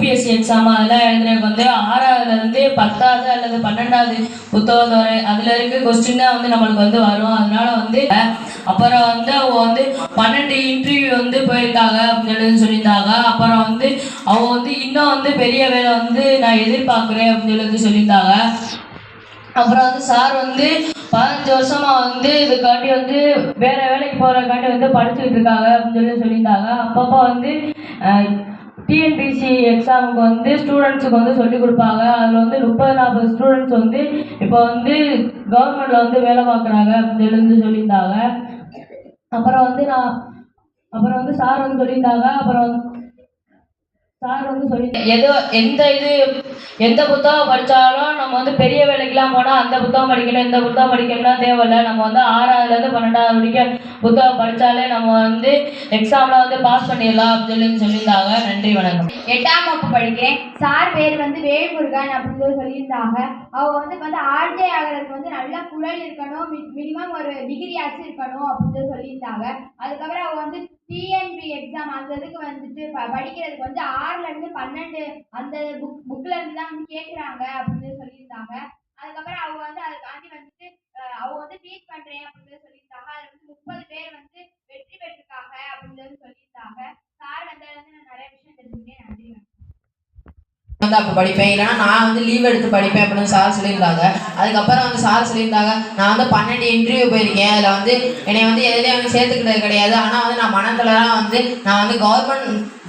UPSC exam அதெல்லாம் எழுதுறதுக்கு வந்து 6ஆவதுலேருந்து 10வது அல்லது 12வது புத்தகம் வரை அதில் இருக்க கொஸ்டின் தான் வந்து நம்மளுக்கு வந்து வரும். அதனால வந்து அப்புறம் வந்து அவங்க வந்து 12 இன்டர்வியூ வந்து போயிருக்காங்க அப்படின்னு சொல்லியிருந்தாங்க. அப்புறம் வந்து அவங்க வந்து இன்னும் வந்து பெரிய வேலை வந்து நான் எதிர்பார்க்குறேன் அப்படின்னு சொல்லியிருந்தாங்க. அப்புறம் வந்து சார் வந்து 15 வருஷமா வந்து இதுக்காண்டி வந்து வேற வேலைக்கு போறதுக்காண்டி வந்து படிச்சுக்கிட்டு இருக்காங்க அப்படின்னு சொல்லியிருந்தாங்க. அப்பப்போ வந்து டிஎன்பிசி எக்ஸாமுக்கு வந்து ஸ்டூடெண்ட்ஸுக்கு வந்து சொல்லிக் கொடுப்பாங்க. அதில் வந்து 30-40 ஸ்டூடெண்ட்ஸ் வந்து இப்போ வந்து கவர்மெண்ட்ல வந்து வேலை பார்க்குறாங்க அப்படின்னு சொல்லியிருந்தாங்க. அப்புறம் வந்து சார் வந்து சொல்லியிருந்தாங்க. அப்புறம் சார் வந்து எந்த புத்தகம் படித்தாலும் நம்ம வந்து பெரிய வேலைக்கெல்லாம் போனால் அந்த புத்தகம் படிக்கணும் இந்த புத்தகம் படிக்கணும்லாம் தேவையில்லை. நம்ம வந்து 6ஆவதுலேருந்து 12வது வரைக்கும் புத்தகம் படித்தாலே நம்ம வந்து எக்ஸாமில் வந்து பாஸ் பண்ணிடலாம் அப்படின்னு சொல்லியிருந்தாங்க. நன்றி, வணக்கம். 8ஆம் வகுப்பு படிக்கிறேன். சார் பேர் வந்து வேல்முருகன் அப்படின்னு சொல்லியிருந்தாங்க. அவங்க வந்து ஆர்ஜே ஆகிறதுக்கு வந்து நல்ல குரல் இருக்கணும், மினிமம் ஒரு டிகிரி ஆச்சு இருக்கணும் அப்படின்னு சொல்லியிருந்தாங்க. அதுக்கப்புறம் அவங்க வந்து டிஎன்பி எக்ஸாம் அந்த இதுக்கு வந்துட்டு படிக்கிறதுக்கு வந்து 6லேருந்து 12 அந்த புக்ல இருந்து தான் வந்து கேட்குறாங்க அப்படின்னு சொல்லியிருந்தாங்க. அதுக்கப்புறம் அவங்க வந்து அதுக்காண்டி வந்துட்டு அவங்க வந்து டீச் பண்றேன் அப்படின்னு சொல்லியிருந்தாங்க. அதுல வந்து 30 பேர் வந்து வெற்றி பெற்றிருக்காங்க அப்படின்னு சொல்லியிருந்தாங்க. சார் வந்ததுலேருந்து நான் நிறைய விஷயம் தெரிஞ்சுக்கிட்டேன். நன்றி. வந்து அப்போ படிப்பேன், இல்லைன்னா நான் வந்து லீவ் எடுத்து படிப்பேன் அப்படின்னு சார் சொல்லியிருந்தாங்க. அதுக்கப்புறம் வந்து சார் சொல்லியிருந்தாங்க, நான் வந்து 12 இன்டர்வியூ போயிருக்கேன், அதில் வந்து என்னை வந்து எதுலேயும் வந்து சேர்த்துக்கிட்டது கிடையாது. ஆனால் வந்து நான் மனத்துலலாம் வந்து நான் வந்து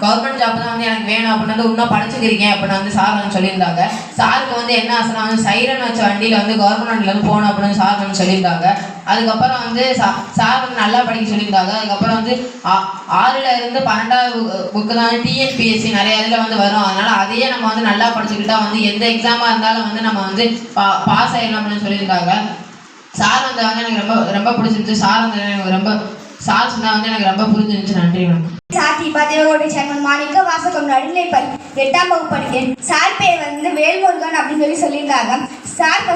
கவர்மெண்ட் ஜாப் தான் வந்து எனக்கு வேணும் அப்படின்னு வந்து இன்னும் படிச்சுக்கிறீங்க அப்படின்னு வந்து சார் வந்து சொல்லியிருந்தாங்க. சாருக்கு வந்து என்ன ஆசைனா வந்து சைரன் வச்ச வண்டியில் வந்து கவர்மெண்ட் வண்டியில் வந்து போகணும் அப்படின்னு சார் வந்து சொல்லியிருந்தாங்க. அதுக்கப்புறம் வந்து சார் வந்து நல்லா படிக்க சொல்லியிருந்தாங்க. அதுக்கப்புறம் வந்து 6லேருந்து 12வது புக்கு தான் டிஎன்பிஎஸ்சி நிறைய இதில் வந்து வரும். அதனால் அதையே நம்ம வந்து நல்லா படிச்சுக்கிட்டா வந்து எந்த எக்ஸாமாக இருந்தாலும் வந்து நம்ம வந்து பாஸ் ஆகிடலாம் அப்படின்னு சொல்லியிருந்தாங்க. சார் வந்து எனக்கு ரொம்ப ரொம்ப பிடிச்சிருந்துச்சு. சார் சொன்னா வந்து எனக்கு ரொம்ப புரிஞ்சிருந்துச்சு. நன்றி, வணக்கம். சாத்தி தேவகோட்டை சேர்மன் மாணிக்க வாசகம் நடுநிலைப்பள்ளி 8ஆம் வகுப்பு படிக்கிறேன். சார் பேர் வந்து வேல்முருகன் அப்படின்னு சொல்லியிருந்தாங்க. சார்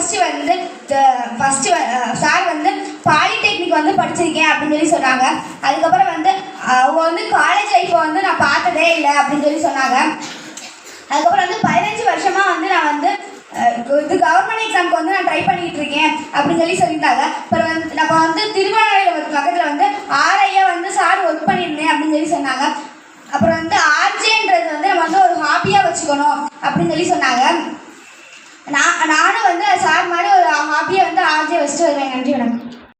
சார் வந்து பாலிடெக்னிக் வந்து படிச்சிருக்கேன் அப்படின்னு சொன்னாங்க. அதுக்கப்புறம் வந்து அவங்க வந்து காலேஜ் லைஃப்பை வந்து நான் பார்த்ததே இல்லை அப்படின்னு சொன்னாங்க. அதுக்கப்புறம் வந்து 15 வருஷமா வந்து நான் வந்து இது கவர்மெண்ட் எக்ஸாமுக்கு வந்து நான் ட்ரை பண்ணிட்டு இருக்கேன் அப்படின்னு சொல்லியிருந்தாங்க. அப்புறம் வந்து நம்ம வந்து திருவண்ணாமலை பக்கத்தில் வந்து ஆர்ஐயா வந்து சார் ஒர்க் பண்ணியிருந்தேன் அப்படின்னு சொன்னாங்க. அப்புறம் வந்து ஆர்ஜேன்றது வந்து நம்ம வந்து ஒரு ஹாபியாக வச்சுக்கணும் அப்படின்னு சொன்னாங்க. நானும் வந்து சார் மாதிரி ஒரு ஹாபியை வந்து ஆர்ஜே வச்சுட்டு வருவேன். நன்றி, வணக்கம்.